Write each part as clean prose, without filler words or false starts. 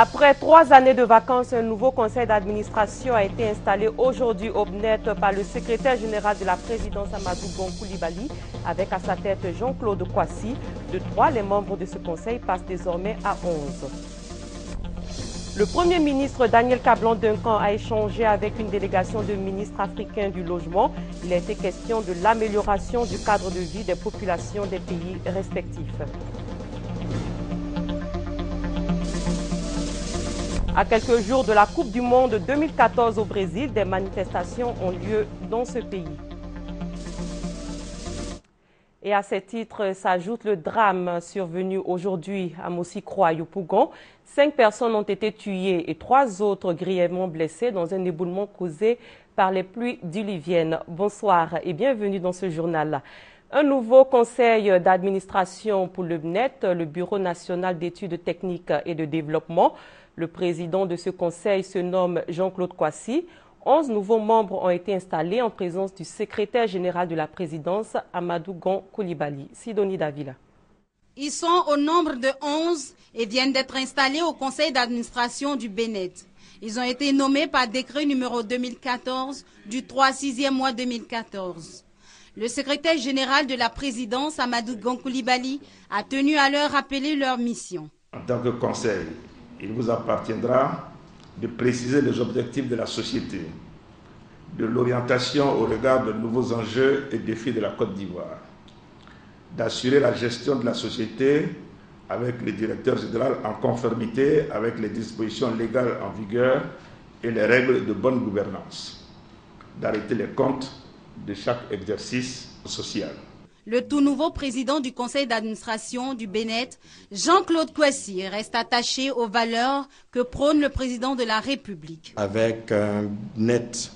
Après 3 années de vacances, un nouveau conseil d'administration a été installé aujourd'hui au BNET par le secrétaire général de la présidence Amadou Gon Coulibaly, avec à sa tête Jean-Claude Kwasi. De 3, les membres de ce conseil passent désormais à 11. Le Premier ministre Daniel Kablan-Duncan a échangé avec une délégation de ministres africains du logement. Il a été question de l'amélioration du cadre de vie des populations des pays respectifs. À quelques jours de la Coupe du Monde 2014 au Brésil, des manifestations ont lieu dans ce pays. Et à ces titres s'ajoute le drame survenu aujourd'hui à Mosikro à Yopougon. 5 personnes ont été tuées et 3 autres grièvement blessées dans un éboulement causé par les pluies diluviennes. Bonsoir et bienvenue dans ce journal. Un nouveau conseil d'administration pour le BNET, le Bureau national d'études techniques et de développement. Le président de ce conseil se nomme Jean-Claude Kwasi. 11 nouveaux membres ont été installés en présence du secrétaire général de la présidence, Amadou Gon Coulibaly. Sidonie Davila. Ils sont au nombre de 11 et viennent d'être installés au conseil d'administration du BNET. Ils ont été nommés par décret numéro 2014 du 3/6e mois 2014. Le secrétaire général de la présidence, Amadou Gon Coulibaly, a tenu à leur rappeler leur mission. En tant que conseil, il vous appartiendra de préciser les objectifs de la société, de l'orientation au regard de nouveaux enjeux et défis de la Côte d'Ivoire, d'assurer la gestion de la société avec le directeur général en conformité avec les dispositions légales en vigueur et les règles de bonne gouvernance, d'arrêter les comptes de chaque exercice social. Le tout nouveau président du conseil d'administration du BNET, Jean-Claude Kwasi, reste attaché aux valeurs que prône le président de la République. Avec un BNET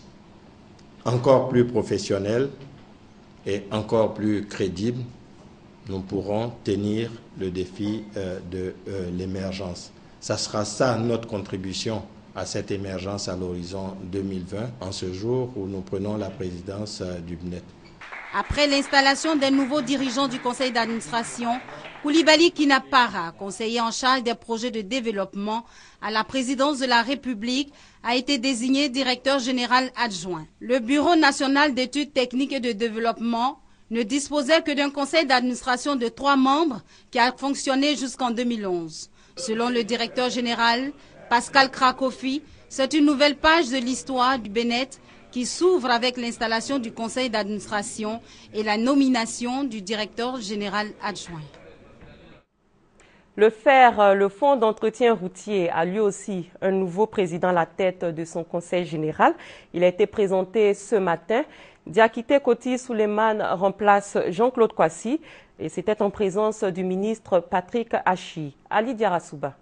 encore plus professionnel et encore plus crédible, nous pourrons tenir le défi de l'émergence. Ça sera ça notre contribution à cette émergence à l'horizon 2020, en ce jour où nous prenons la présidence du BNET. Après l'installation des nouveaux dirigeants du conseil d'administration, Coulibaly Kinapara, conseiller en charge des projets de développement à la présidence de la République, a été désigné directeur général adjoint. Le Bureau national d'études techniques et de développement ne disposait que d'un conseil d'administration de 3 membres qui a fonctionné jusqu'en 2011. Selon le directeur général, Pascal Krakofi, c'est une nouvelle page de l'histoire du BNET qui s'ouvre avec l'installation du conseil d'administration et la nomination du directeur général adjoint. Le FER, le Fonds d'entretien routier, a lui aussi un nouveau président à la tête de son conseil général. Il a été présenté ce matin. Diakité Koti Souleymane remplace Jean-Claude Kwasi et c'était en présence du ministre Patrick Hachi. Ali Diarasouba.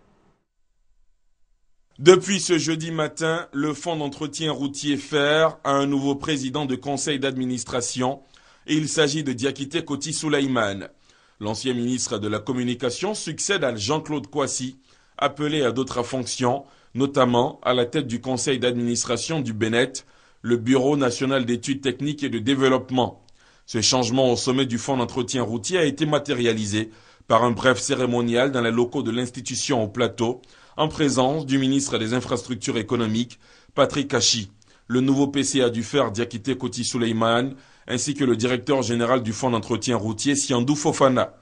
Depuis ce jeudi matin, le Fonds d'entretien routier FER a un nouveau président de conseil d'administration et il s'agit de Diakité Koti Souleymane. L'ancien ministre de la Communication succède à Jean-Claude Kwasi, appelé à d'autres fonctions, notamment à la tête du conseil d'administration du BNET, le Bureau national d'études techniques et de développement. Ce changement au sommet du Fonds d'entretien routier a été matérialisé par un bref cérémonial dans les locaux de l'institution au Plateau, en présence du ministre des Infrastructures économiques, Patrick Hachi, le nouveau PCA du FER Diakité Koti Souleymane, ainsi que le directeur général du Fonds d'entretien routier, Siandou Fofana.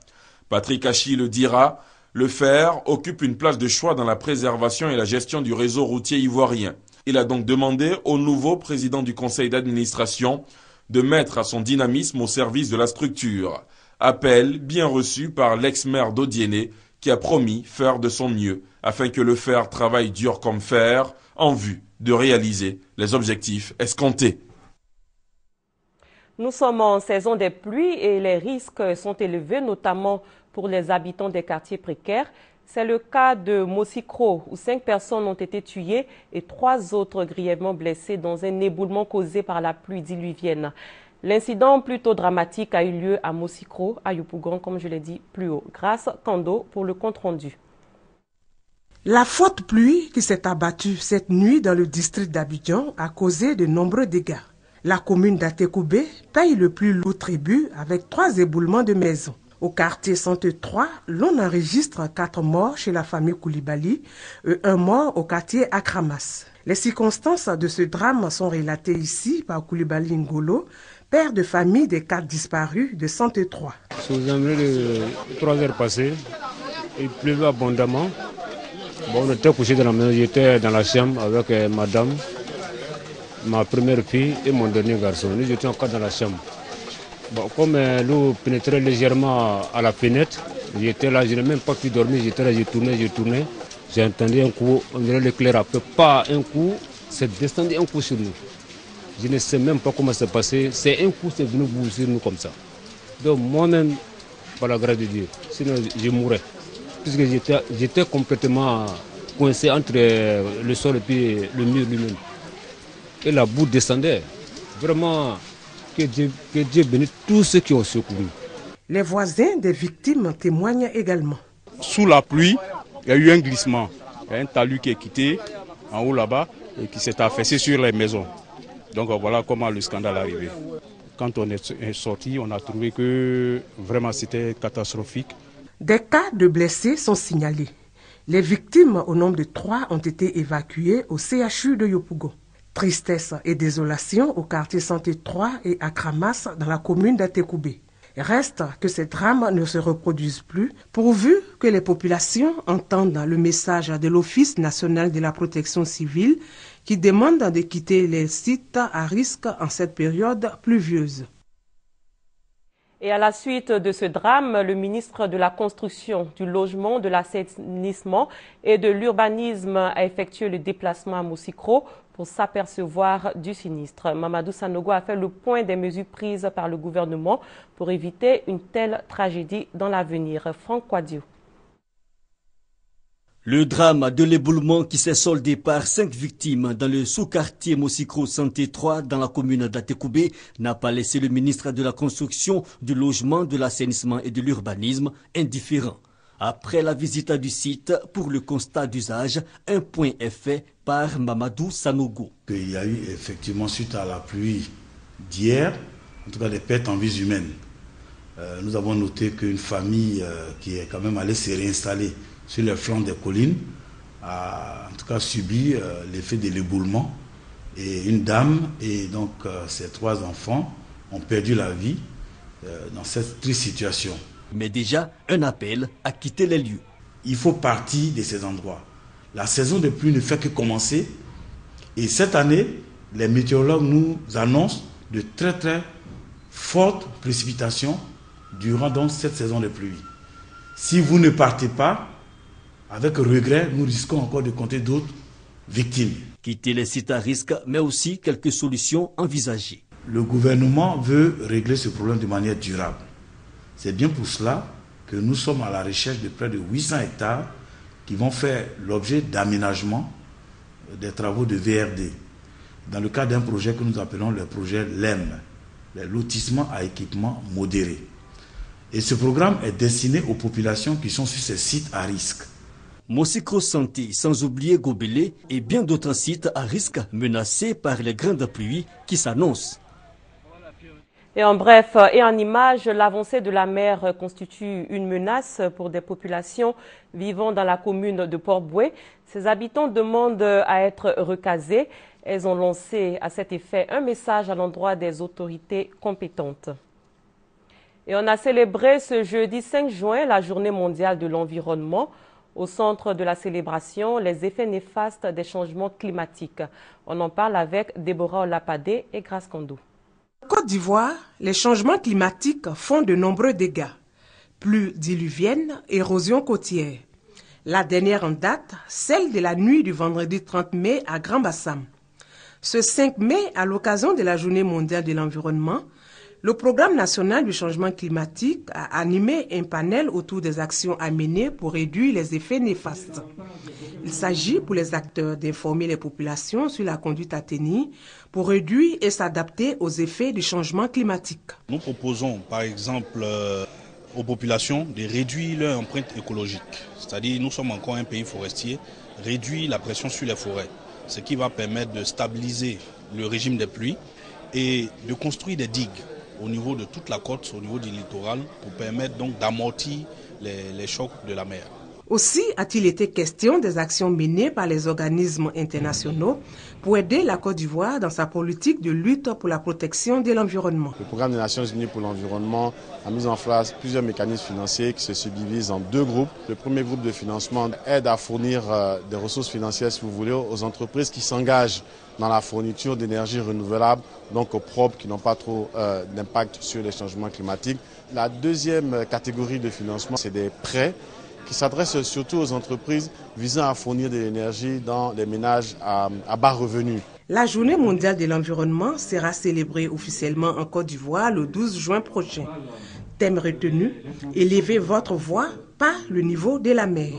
Patrick Hachi le dira, le FER occupe une place de choix dans la préservation et la gestion du réseau routier ivoirien. Il a donc demandé au nouveau président du conseil d'administration de mettre à son dynamisme au service de la structure. Appel bien reçu par l'ex-maire d'Odiéné, qui a promis faire de son mieux afin que le FER travaille dur comme fer en vue de réaliser les objectifs escomptés. Nous sommes en saison des pluies et les risques sont élevés, notamment pour les habitants des quartiers précaires. C'est le cas de Mosikro, où 5 personnes ont été tuées et 3 autres grièvement blessées dans un éboulement causé par la pluie diluvienne. L'incident plutôt dramatique a eu lieu à Mosikro, à Yopougon, comme je l'ai dit plus haut. Grâce Kando pour le compte-rendu. La forte pluie qui s'est abattue cette nuit dans le district d'Abidjan a causé de nombreux dégâts. La commune d'Atekoubé paye le plus lourd tribut avec 3 éboulements de maisons. Au quartier Centre 3, l'on enregistre 4 morts chez la famille Koulibaly et 1 mort au quartier Akramas. Les circonstances de ce drame sont relatées ici par Koulibaly Ngolo, père de famille des 4 disparus de Centre 3. Sous environ de 3 heures passées, il pleuvait abondamment. Bon, on était couché dans la maison, j'étais dans la chambre avec madame, ma première fille et mon dernier garçon. Nous étions encore dans la chambre. Bon, comme l'eau pénétrait légèrement à la fenêtre, j'étais là, je n'ai même pas pu dormir, j'étais là, je tournais. J'ai entendu un coup, on dirait l'éclair à peu pas un coup, c'est descendu un coup sur nous. Je ne sais même pas comment c'est passé, c'est un coup, c'est venu bouger sur nous comme ça. Donc moi-même, par la grâce de Dieu, sinon je mourrais. Puisque j'étais complètement coincé entre le sol et puis le mur lui-même. Et la boue descendait. Vraiment, que Dieu bénisse tous ceux qui ont secouru. Les voisins des victimes témoignent également. Sous la pluie, il y a eu un glissement. Il y a un talus qui est quitté en haut là-bas et qui s'est affaissé sur les maisons. Donc voilà comment le scandale est arrivé. Quand on est sorti, on a trouvé que vraiment c'était catastrophique. Des cas de blessés sont signalés. Les victimes, au nombre de 3, ont été évacuées au CHU de Yopougon. Tristesse et désolation au quartier Santé 3 et à Kramas dans la commune d'Atekoubé. Reste que ces drames ne se reproduisent plus, pourvu que les populations entendent le message de l'Office national de la protection civile qui demande de quitter les sites à risque en cette période pluvieuse. Et à la suite de ce drame, le ministre de la Construction, du Logement, de l'Assainissement et de l'Urbanisme a effectué le déplacement à Moussikro pour s'apercevoir du sinistre. Mamadou Sanogo a fait le point des mesures prises par le gouvernement pour éviter une telle tragédie dans l'avenir. Franck Kouadio. Le drame de l'éboulement qui s'est soldé par 5 victimes dans le sous-quartier Moussikro Santé 3 dans la commune d'Atekoubé n'a pas laissé le ministre de la Construction, du Logement, de l'Assainissement et de l'Urbanisme indifférent. Après la visite du site pour le constat d'usage, un point est fait par Mamadou Sanogo. Il y a eu effectivement, suite à la pluie d'hier, en tout cas des pertes en vies humaines. Nous avons noté qu'une famille qui est quand même allée se réinstaller sur les flancs des collines a en tout cas subi l'effet de l'éboulement. Et une dame et donc ses 3 enfants ont perdu la vie dans cette triste situation. Mais déjà, un appel à quitter les lieux. Il faut partir de ces endroits. La saison de pluie ne fait que commencer. Et cette année, les météorologues nous annoncent de très très fortes précipitations durant donc cette saison de pluie. Si vous ne partez pas, avec regret, nous risquons encore de compter d'autres victimes. Quitter les sites à risque, mais aussi quelques solutions envisagées. Le gouvernement veut régler ce problème de manière durable. C'est bien pour cela que nous sommes à la recherche de près de 800 hectares qui vont faire l'objet d'aménagement des travaux de VRD dans le cadre d'un projet que nous appelons le projet LEM, les lotissements à équipement modéré. Et ce programme est destiné aux populations qui sont sur ces sites à risque. Moussikro Santé, sans oublier Gobelé et bien d'autres sites à risque menacés par les grandes pluies qui s'annoncent. Et en bref et en images, l'avancée de la mer constitue une menace pour des populations vivant dans la commune de Port-Boué. Ses habitants demandent à être recasés. Elles ont lancé à cet effet un message à l'endroit des autorités compétentes. Et on a célébré ce jeudi 5 juin la journée mondiale de l'environnement. Au centre de la célébration, les effets néfastes des changements climatiques. On en parle avec Déborah Olapadé et Grace Kondo. En Côte d'Ivoire, les changements climatiques font de nombreux dégâts. Pluies diluviennes, érosion côtière. La dernière en date, celle de la nuit du vendredi 30 mai à Grand-Bassam. Ce 5 mai, à l'occasion de la Journée mondiale de l'environnement, le Programme national du changement climatique a animé un panel autour des actions à mener pour réduire les effets néfastes. Il s'agit pour les acteurs d'informer les populations sur la conduite à tenir pour réduire et s'adapter aux effets du changement climatique. Nous proposons par exemple aux populations de réduire leur empreinte écologique. C'est-à-dire nous sommes encore un pays forestier, réduire la pression sur les forêts, ce qui va permettre de stabiliser le régime des pluies et de construire des digues au niveau de toute la côte, au niveau du littoral, pour permettre donc d'amortir les chocs de la mer. Aussi a-t-il été question des actions menées par les organismes internationaux pour aider la Côte d'Ivoire dans sa politique de lutte pour la protection de l'environnement. Le programme des Nations Unies pour l'environnement a mis en place plusieurs mécanismes financiers qui se subdivisent en deux groupes. Le premier groupe de financement aide à fournir des ressources financières, si vous voulez, aux entreprises qui s'engagent dans la fourniture d'énergie renouvelable, donc propres, qui n'ont pas trop d'impact sur les changements climatiques. La deuxième catégorie de financement, c'est des prêts qui s'adresse surtout aux entreprises visant à fournir de l'énergie dans les ménages à bas revenus. La Journée mondiale de l'environnement sera célébrée officiellement en Côte d'Ivoire le 12 juin prochain. Thème retenu, élevez votre voix, pas le niveau de la mer.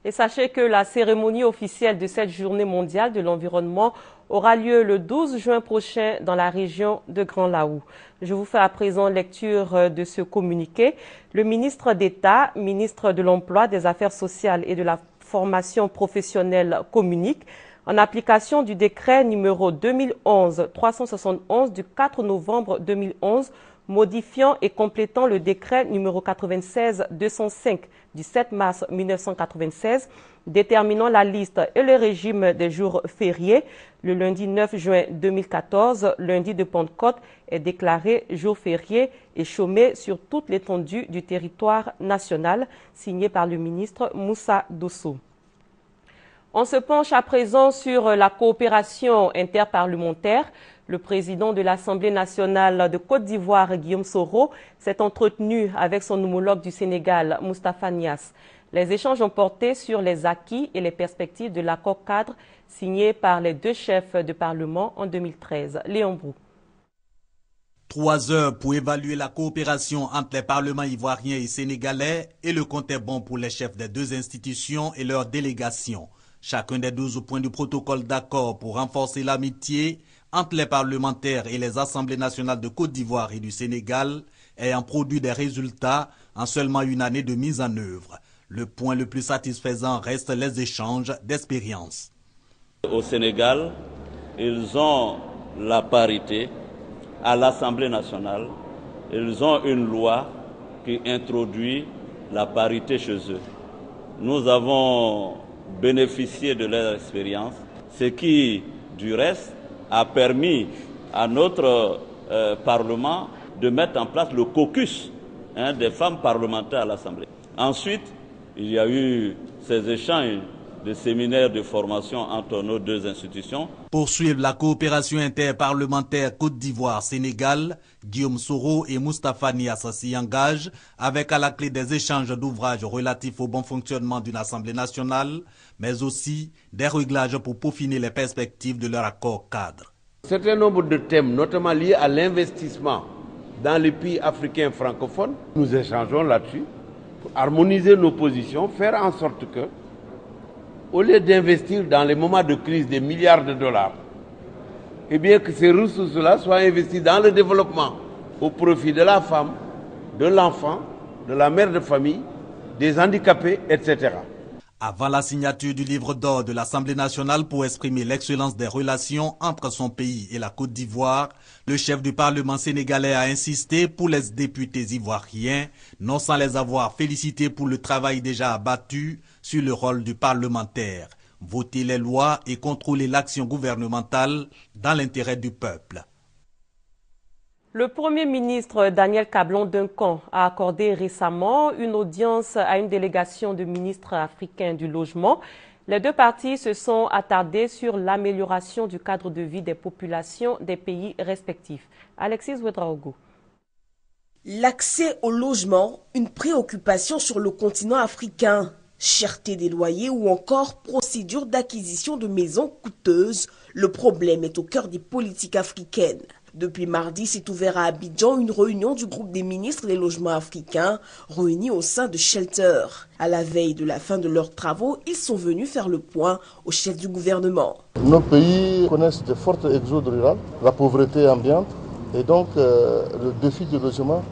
Et sachez que la cérémonie officielle de cette Journée mondiale de l'environnement aura lieu le 12 juin prochain dans la région de Grand Laou. Je vous fais à présent lecture de ce communiqué. Le ministre d'État, ministre de l'Emploi, des Affaires sociales et de la formation professionnelle communique en application du décret numéro 2011-371 du 4 novembre 2011 modifiant et complétant le décret numéro 96-205 du 7 mars 1996, déterminant la liste et le régime des jours fériés. Le lundi 9 juin 2014, lundi de Pentecôte, est déclaré jour férié et chômé sur toute l'étendue du territoire national, signé par le ministre Moussa Dosso. On se penche à présent sur la coopération interparlementaire. Le président de l'Assemblée nationale de Côte d'Ivoire, Guillaume Soro, s'est entretenu avec son homologue du Sénégal, Moustapha Niasse. Les échanges ont porté sur les acquis et les perspectives de l'accord cadre signé par les deux chefs de Parlement en 2013. Léon Brou. 3 heures pour évaluer la coopération entre les parlements ivoiriens et sénégalais et le compte est bon pour les chefs des deux institutions et leurs délégations. Chacun des 12 points du protocole d'accord pour renforcer l'amitié entre les parlementaires et les assemblées nationales de Côte d'Ivoire et du Sénégal ayant produit des résultats en seulement une année de mise en œuvre. Le point le plus satisfaisant reste les échanges d'expériences. Au Sénégal, ils ont la parité à l'Assemblée nationale. Ils ont une loi qui introduit la parité chez eux. Nous avons bénéficié de leur expérience, ce qui, du reste, a permis à notre Parlement de mettre en place le caucus des femmes parlementaires à l'Assemblée. Ensuite, il y a eu ces échanges de séminaires de formation entre nos deux institutions. Poursuivre la coopération interparlementaire Côte d'Ivoire-Sénégal, Guillaume Soro et Moustapha Niasse s'y engagent avec à la clé des échanges d'ouvrages relatifs au bon fonctionnement d'une Assemblée nationale, mais aussi des réglages pour peaufiner les perspectives de leur accord cadre. Un certain nombre de thèmes, notamment liés à l'investissement dans les pays africains francophones, nous échangeons là-dessus pour harmoniser nos positions, faire en sorte que, au lieu d'investir dans les moments de crise des milliards de dollars, eh bien que ces ressources-là soient investies dans le développement au profit de la femme, de l'enfant, de la mère de famille, des handicapés, etc. Avant la signature du livre d'or de l'Assemblée nationale pour exprimer l'excellence des relations entre son pays et la Côte d'Ivoire, le chef du Parlement sénégalais a insisté pour les députés ivoiriens, non sans les avoir félicités pour le travail déjà abattu sur le rôle du parlementaire, voter les lois et contrôler l'action gouvernementale dans l'intérêt du peuple. Le Premier ministre Daniel Cablon-Duncan a accordé récemment une audience à une délégation de ministres africains du logement. Les deux parties se sont attardées sur l'amélioration du cadre de vie des populations des pays respectifs. Alexis Ouedraogo. L'accès au logement, une préoccupation sur le continent africain. Cherté des loyers ou encore procédure d'acquisition de maisons coûteuses, le problème est au cœur des politiques africaines. Depuis mardi, s'est ouvert à Abidjan une réunion du groupe des ministres des logements africains réunis au sein de Shelter. À la veille de la fin de leurs travaux, ils sont venus faire le point au chef du gouvernement. Nos pays connaissent de fortes exodes rurales, la pauvreté ambiante et donc le défi du logement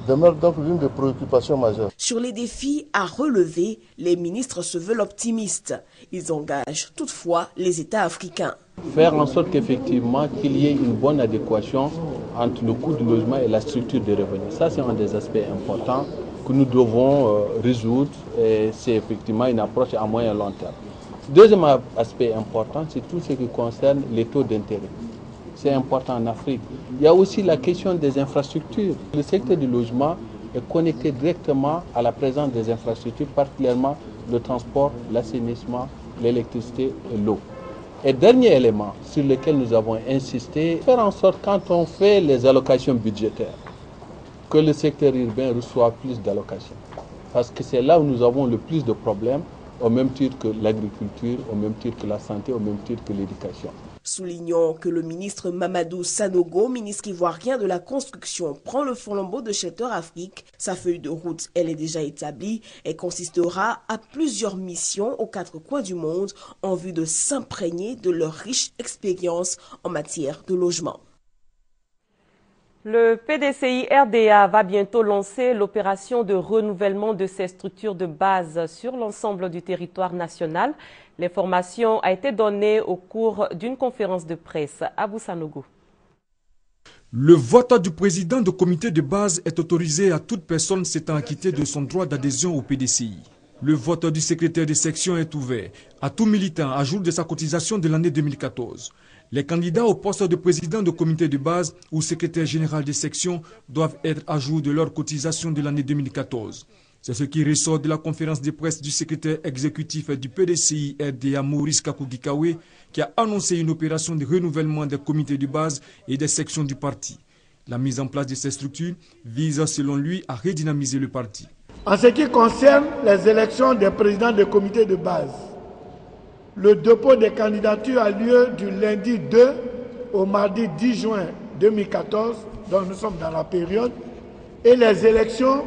demeure donc l'une des préoccupations majeures. Sur les défis à relever, les ministres se veulent optimistes. Ils engagent toutefois les États africains. Faire en sorte qu'effectivement qu'il y ait une bonne adéquation entre le coût du logement et la structure des revenus. Ça, c'est un des aspects importants que nous devons résoudre et c'est effectivement une approche à moyen et long terme. Deuxième aspect important, c'est tout ce qui concerne les taux d'intérêt. C'est important en Afrique. Il y a aussi la question des infrastructures. Le secteur du logement est connecté directement à la présence des infrastructures, particulièrement le transport, l'assainissement, l'électricité et l'eau. Et dernier élément sur lequel nous avons insisté, faire en sorte quand on fait les allocations budgétaires, que le secteur urbain reçoive plus d'allocations. Parce que c'est là où nous avons le plus de problèmes, au même titre que l'agriculture, au même titre que la santé, au même titre que l'éducation. Soulignant que le ministre Mamadou Sanogo, ministre ivoirien de la construction, prend le flambeau de Shelter Afrique. Sa feuille de route, elle est déjà établie et consistera à plusieurs missions aux 4 coins du monde en vue de s'imprégner de leur riche expérience en matière de logement. Le PDCI RDA va bientôt lancer l'opération de renouvellement de ses structures de base sur l'ensemble du territoire national. L'information a été donnée au cours d'une conférence de presse à Boussanogo. Le vote du président du comité de base est autorisé à toute personne s'étant acquittée de son droit d'adhésion au PDCI. Le vote du secrétaire de section est ouvert à tout militant à jour de sa cotisation de l'année 2014. Les candidats au poste de président de comité de base ou secrétaire général de section doivent être à jour de leur cotisation de l'année 2014. C'est ce qui ressort de la conférence de presse du secrétaire exécutif du PDCI RDA Maurice Kakugikawe qui a annoncé une opération de renouvellement des comités de base et des sections du parti. La mise en place de ces structures vise selon lui à redynamiser le parti. En ce qui concerne les élections des présidents des comités de base, le dépôt des candidatures a lieu du lundi 2 au mardi 10 juin 2014, donc nous sommes dans la période, et les élections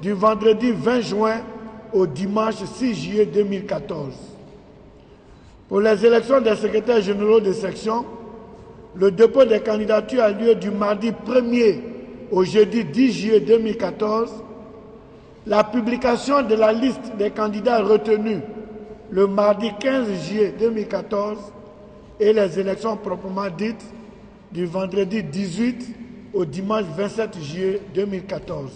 du vendredi 20 juin au dimanche 6 juillet 2014. Pour les élections des secrétaires généraux de section, le dépôt des candidatures a lieu du mardi 1er au jeudi 10 juillet 2014. La publication de la liste des candidats retenus le mardi 15 juillet 2014 et les élections proprement dites du vendredi 18 au dimanche 27 juillet 2014.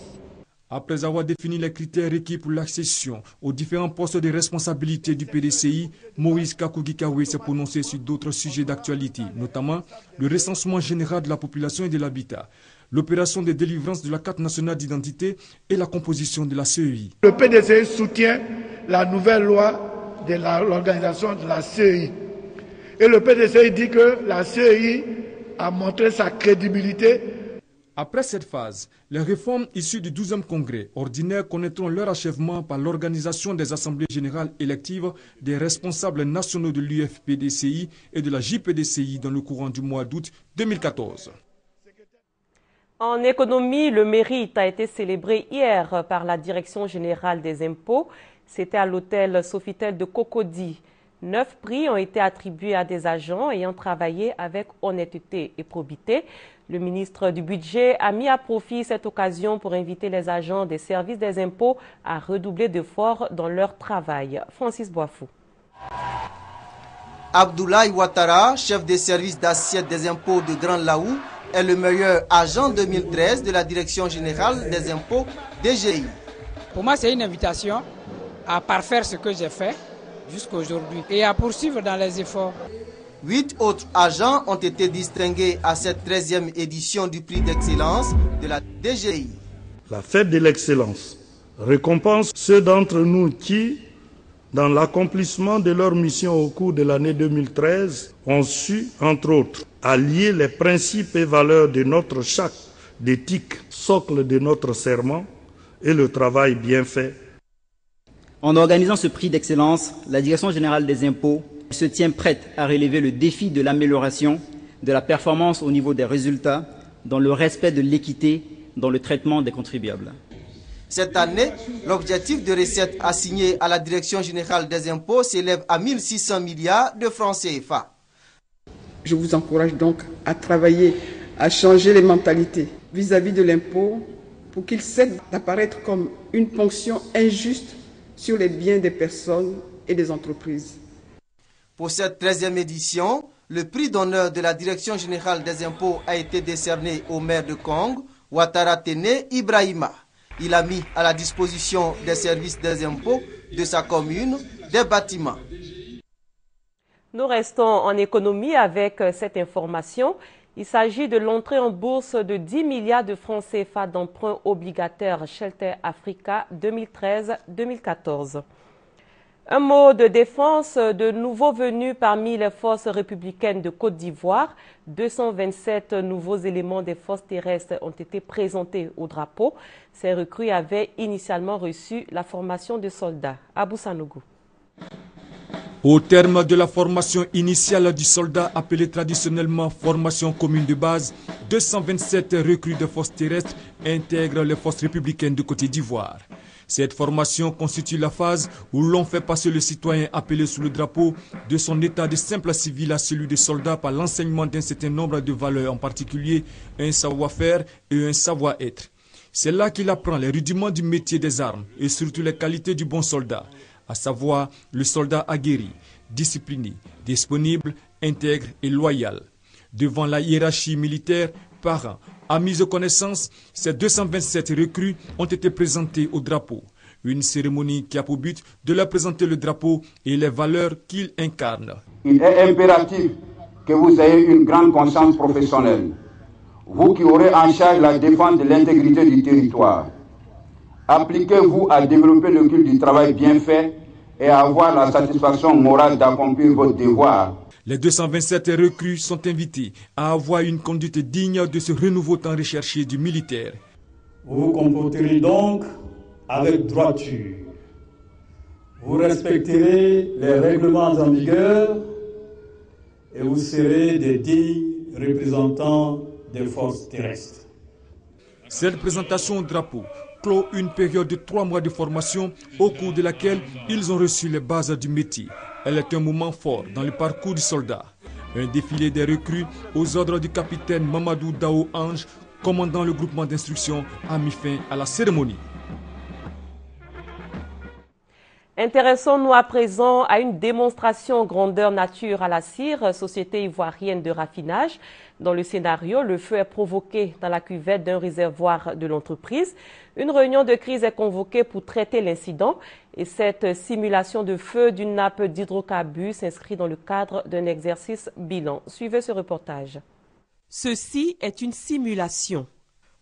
Après avoir défini les critères requis pour l'accession aux différents postes de responsabilité du PDCI, Maurice Kakugikawe s'est prononcé sur d'autres sujets d'actualité, notamment le recensement général de la population et de l'habitat, l'opération de délivrance de la carte nationale d'identité et la composition de la CEI. Le PDCI soutient la nouvelle loi de l'organisation de la CEI. Et le PDCI dit que la CEI a montré sa crédibilité. Après cette phase, les réformes issues du 12e congrès ordinaire connaîtront leur achèvement par l'organisation des assemblées générales électives des responsables nationaux de l'UFPDCI et de la JPDCI dans le courant du mois d'août 2014. En économie, le mérite a été célébré hier par la Direction générale des impôts. C'était à l'hôtel Sofitel de Cocody. 9 prix ont été attribués à des agents ayant travaillé avec honnêteté et probité. Le ministre du Budget a mis à profit cette occasion pour inviter les agents des services des impôts à redoubler d'efforts dans leur travail. Francis Boifou. Abdoulaye Ouattara, chef des services d'assiette des impôts de Grand Laou, est le meilleur agent 2013 de la Direction générale des impôts DGI. Pour moi, c'est une invitation à parfaire ce que j'ai fait jusqu'à aujourd'hui et à poursuivre dans les efforts. 8 autres agents ont été distingués à cette 13e édition du prix d'excellence de la DGI. La fête de l'excellence récompense ceux d'entre nous qui, dans l'accomplissement de leur mission au cours de l'année 2013, ont su, entre autres, allier les principes et valeurs de notre charte d'éthique, socle de notre serment, et le travail bien fait. En organisant ce prix d'excellence, la Direction générale des impôts se tient prête à relever le défi de l'amélioration de la performance au niveau des résultats, dans le respect de l'équité dans le traitement des contribuables. Cette année, l'objectif de recettes assigné à la Direction générale des impôts s'élève à 1 600 milliards de francs CFA. Je vous encourage donc à travailler, à changer les mentalités vis-à-vis de l'impôt pour qu'il cesse d'apparaître comme une ponction injuste sur les biens des personnes et des entreprises. Pour cette 13e édition, Le prix d'honneur de la Direction générale des impôts a été décerné au maire de Kong, Ouattara Tene Ibrahima. Il a mis à la disposition des services des impôts de sa commune des bâtiments. Nous restons en économie avec cette information. Il s'agit de l'entrée en bourse de 10 milliards de francs CFA d'emprunts obligataires Shelter Africa 2013-2014. Un mot de défense de nouveaux venus parmi les forces républicaines de Côte d'Ivoire. 227 nouveaux éléments des forces terrestres ont été présentés au drapeau. Ces recrues avaient initialement reçu la formation de soldats. Abou Sanougou. Au terme de la formation initiale du soldat appelée traditionnellement formation commune de base, 227 recrues de forces terrestres intègrent les forces républicaines de Côte d'Ivoire. Cette formation constitue la phase où l'on fait passer le citoyen appelé sous le drapeau de son état de simple civil à celui de soldat par l'enseignement d'un certain nombre de valeurs, en particulier un savoir-faire et un savoir-être. C'est là qu'il apprend les rudiments du métier des armes et surtout les qualités du bon soldat, à savoir le soldat aguerri, discipliné, disponible, intègre et loyal. Devant la hiérarchie militaire, parents, amis et connaissances, ces 227 recrues ont été présentées au drapeau. Une cérémonie qui a pour but de leur présenter le drapeau et les valeurs qu'il incarne. Il est impératif que vous ayez une grande conscience professionnelle. Vous qui aurez en charge la défense de l'intégrité du territoire. Appliquez-vous à développer le culte du travail bien fait et à avoir la satisfaction morale d'accomplir votre devoir. Les 227 recrues sont invités à avoir une conduite digne de ce renouveau tant recherché du militaire. Vous vous comporterez donc avec droiture. Vous respecterez les règlements en vigueur et vous serez des dignes représentants des forces terrestres. Cette présentation au drapeau clôt une période de 3 mois de formation au cours de laquelle ils ont reçu les bases du métier. Elle est un moment fort dans le parcours du soldat. Un défilé des recrues aux ordres du capitaine Mamadou Dao Ange, commandant le groupement d'instruction, a mis fin à la cérémonie. Intéressons-nous à présent à une démonstration grandeur nature à la CIR, Société ivoirienne de raffinage. Dans le scénario, le feu est provoqué dans la cuvette d'un réservoir de l'entreprise. Une réunion de crise est convoquée pour traiter l'incident et cette simulation de feu d'une nappe d'hydrocarbures s'inscrit dans le cadre d'un exercice bilan. Suivez ce reportage. Ceci est une simulation.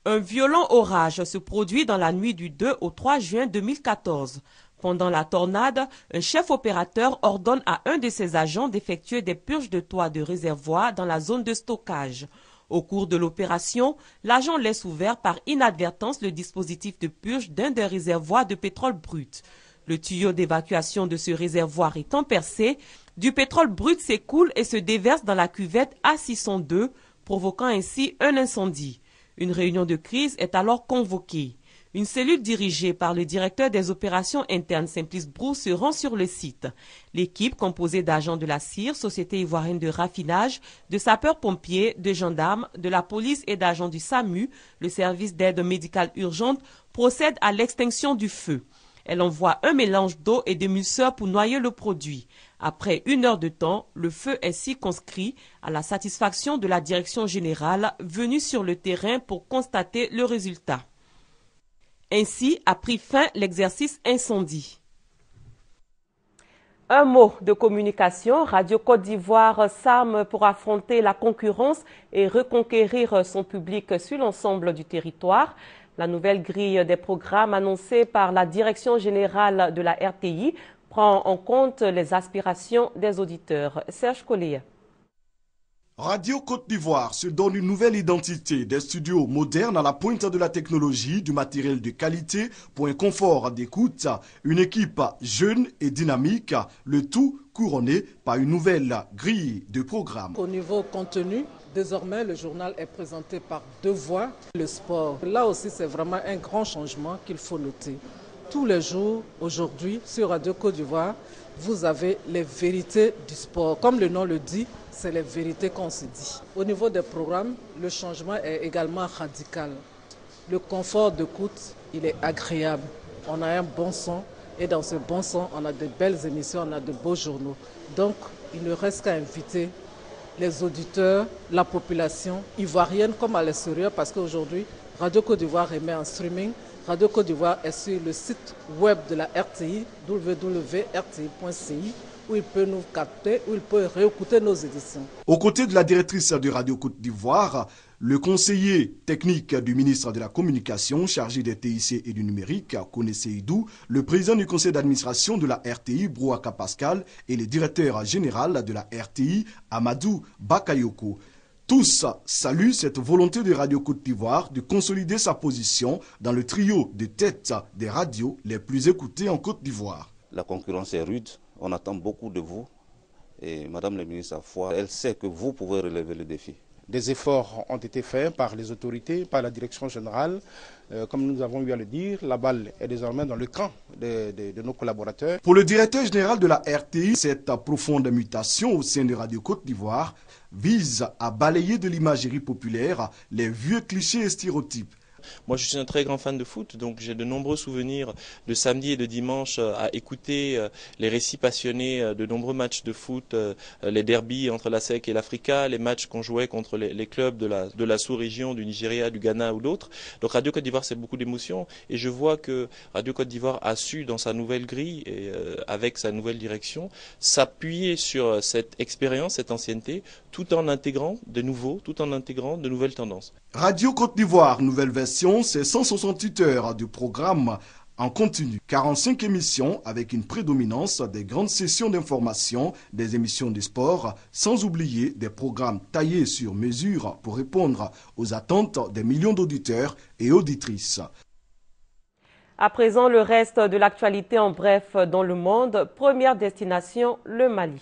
Un violent orage se produit dans la nuit du 2 au 3 juin 2014. Pendant la tornade, un chef opérateur ordonne à un de ses agents d'effectuer des purges de toit de réservoir dans la zone de stockage. Au cours de l'opération, l'agent laisse ouvert par inadvertance le dispositif de purge d'un des réservoirs de pétrole brut. Le tuyau d'évacuation de ce réservoir étant percé, du pétrole brut s'écoule et se déverse dans la cuvette A602, provoquant ainsi un incendie. Une réunion de crise est alors convoquée. Une cellule dirigée par le directeur des opérations internes Simplice Brou se rend sur le site. L'équipe, composée d'agents de la CIR, Société ivoirienne de raffinage, de sapeurs-pompiers, de gendarmes, de la police et d'agents du SAMU, le service d'aide médicale urgente, procède à l'extinction du feu. Elle envoie un mélange d'eau et d'émulseur pour noyer le produit. Après 1 heure de temps, le feu est circonscrit à la satisfaction de la direction générale venue sur le terrain pour constater le résultat. Ainsi a pris fin l'exercice incendie. Un mot de communication, Radio Côte d'Ivoire s'arme pour affronter la concurrence et reconquérir son public sur l'ensemble du territoire. La nouvelle grille des programmes annoncée par la Direction générale de la RTI prend en compte les aspirations des auditeurs. Serge Collier. Radio Côte d'Ivoire se donne une nouvelle identité, des studios modernes à la pointe de la technologie, du matériel de qualité pour un confort d'écoute, une équipe jeune et dynamique, le tout couronné par une nouvelle grille de programme. Au niveau contenu, désormais le journal est présenté par 2 voix. Le sport, là aussi c'est vraiment un grand changement qu'il faut noter. Tous les jours, aujourd'hui, sur Radio Côte d'Ivoire, vous avez les vérités du sport. Comme le nom le dit, c'est les vérités qu'on se dit. Au niveau des programmes, le changement est également radical. Le confort d'écoute, il est agréable. On a un bon son et dans ce bon son, on a de belles émissions, on a de beaux journaux. Donc, il ne reste qu'à inviter les auditeurs, la population ivoirienne comme à l'extérieur, parce qu'aujourd'hui, Radio Côte d'Ivoire émet en streaming. Radio Côte d'Ivoire est sur le site web de la RTI, www.rti.ci, où il peut nous capter, où il peut réécouter nos éditions. Aux côtés de la directrice de Radio Côte d'Ivoire, le conseiller technique du ministre de la Communication chargé des TIC et du numérique, Kone Seydou, le président du conseil d'administration de la RTI, Brouaka Pascal, et le directeur général de la RTI, Amadou Bakayoko. Tous saluent cette volonté de Radio Côte d'Ivoire de consolider sa position dans le trio de tête des radios les plus écoutées en Côte d'Ivoire. La concurrence est rude, on attend beaucoup de vous. Et Madame la ministre Afoua, elle sait que vous pouvez relever le défi. Des efforts ont été faits par les autorités, par la direction générale. Comme nous avons eu à le dire, la balle est désormais dans le camp de nos collaborateurs. Pour le directeur général de la RTI, cette profonde mutation au sein de Radio Côte d'Ivoire vise à balayer de l'imagerie populaire les vieux clichés et stéréotypes. Moi, je suis un très grand fan de foot, donc j'ai de nombreux souvenirs de samedi et de dimanche à écouter les récits passionnés de nombreux matchs de foot, les derbies entre la SEC et l'Africa, les matchs qu'on jouait contre les clubs de la sous-région, du Nigeria, du Ghana ou d'autres. Donc Radio Côte d'Ivoire, c'est beaucoup d'émotions et je vois que Radio Côte d'Ivoire a su, dans sa nouvelle grille et avec sa nouvelle direction, s'appuyer sur cette expérience, cette ancienneté, tout en intégrant de nouveaux, tout en intégrant de nouvelles tendances. Radio Côte d'Ivoire, nouvelle version, c'est 168 heures du programme en continu. 45 émissions avec une prédominance des grandes sessions d'information, des émissions de sport, sans oublier des programmes taillés sur mesure pour répondre aux attentes des millions d'auditeurs et auditrices. À présent, le reste de l'actualité en bref dans le monde. Première destination, le Mali.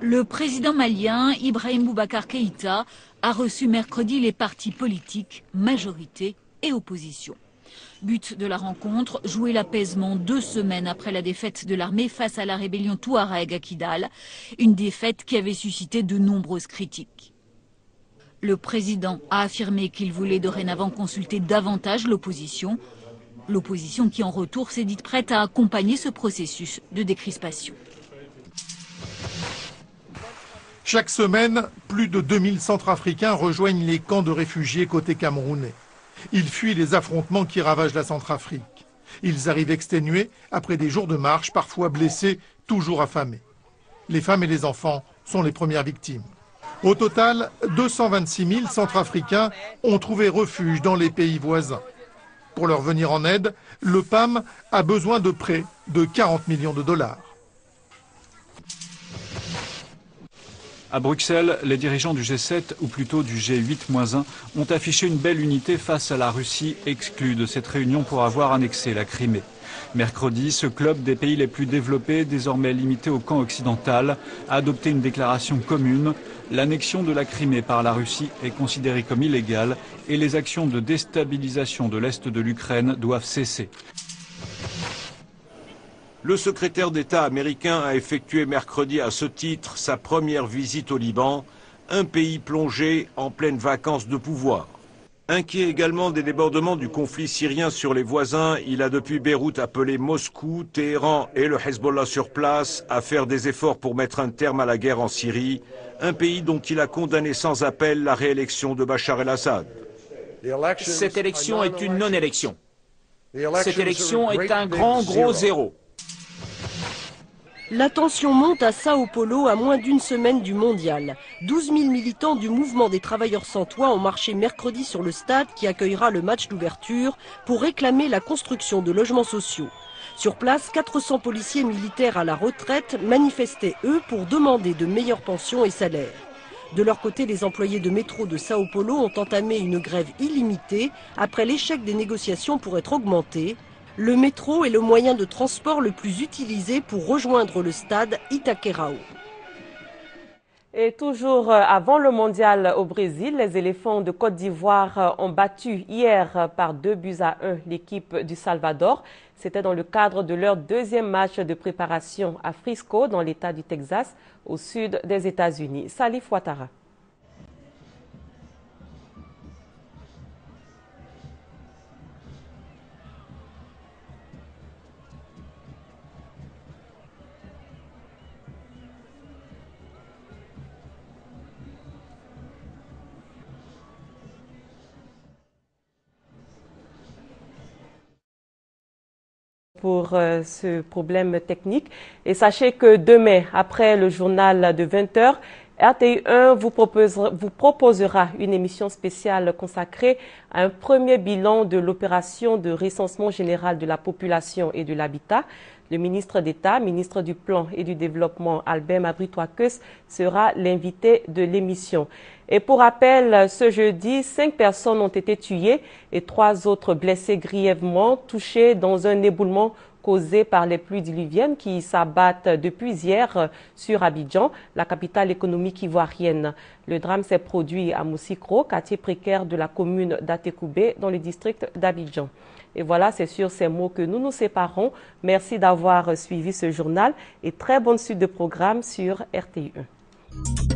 Le président malien, Ibrahim Boubacar Keïta, a reçu mercredi les partis politiques, majorité et opposition. But de la rencontre, jouer l'apaisement 2 semaines après la défaite de l'armée face à la rébellion Touareg à Kidal, une défaite qui avait suscité de nombreuses critiques. Le président a affirmé qu'il voulait dorénavant consulter davantage l'opposition qui en retour s'est dite prête à accompagner ce processus de décrispation. Chaque semaine, plus de 2000 Centrafricains rejoignent les camps de réfugiés côté camerounais. Ils fuient les affrontements qui ravagent la Centrafrique. Ils arrivent exténués après des jours de marche, parfois blessés, toujours affamés. Les femmes et les enfants sont les premières victimes. Au total, 226 000 Centrafricains ont trouvé refuge dans les pays voisins. Pour leur venir en aide, le PAM a besoin de prêts de 40 millions de dollars. À Bruxelles, les dirigeants du G7, ou plutôt du G8-1, ont affiché une belle unité face à la Russie, exclue de cette réunion pour avoir annexé la Crimée. Mercredi, ce club des pays les plus développés, désormais limité au camp occidental, a adopté une déclaration commune. L'annexion de la Crimée par la Russie est considérée comme illégale et les actions de déstabilisation de l'Est de l'Ukraine doivent cesser. Le secrétaire d'État américain a effectué mercredi à ce titre sa première visite au Liban, un pays plongé en pleines vacances de pouvoir. Inquiet également des débordements du conflit syrien sur les voisins, il a depuis Beyrouth appelé Moscou, Téhéran et le Hezbollah sur place à faire des efforts pour mettre un terme à la guerre en Syrie, un pays dont il a condamné sans appel la réélection de Bachar el-Assad. Cette élection est une non-élection. Cette élection est un gros zéro. La tension monte à Sao Paulo à moins d'une semaine du mondial. 12 000 militants du mouvement des travailleurs sans toit ont marché mercredi sur le stade qui accueillera le match d'ouverture pour réclamer la construction de logements sociaux. Sur place, 400 policiers militaires à la retraite manifestaient, eux, pour demander de meilleures pensions et salaires. De leur côté, les employés de métro de Sao Paulo ont entamé une grève illimitée après l'échec des négociations pour être augmentés. Le métro est le moyen de transport le plus utilisé pour rejoindre le stade Itaquerão. Et toujours avant le mondial au Brésil, les éléphants de Côte d'Ivoire ont battu hier par 2-1 l'équipe du Salvador. C'était dans le cadre de leur deuxième match de préparation à Frisco, dans l'État du Texas, au sud des États-Unis. Salif Ouattara. pour ce problème technique. Et sachez que demain, après le journal de 20h, RTI1 vous proposera une émission spéciale consacrée à un premier bilan de l'opération de recensement général de la population et de l'habitat. Le ministre d'État, ministre du Plan et du Développement, Albert Mabry-Touakeus, sera l'invité de l'émission. Et pour rappel, ce jeudi, 5 personnes ont été tuées et 3 autres blessées grièvement, touchées dans un éboulement causé par les pluies diluviennes qui s'abattent depuis hier sur Abidjan, la capitale économique ivoirienne. Le drame s'est produit à Moussikro, quartier précaire de la commune d'Atekoubé, dans le district d'Abidjan. Et voilà, c'est sur ces mots que nous nous séparons. Merci d'avoir suivi ce journal et très bonne suite de programmes sur RTI1.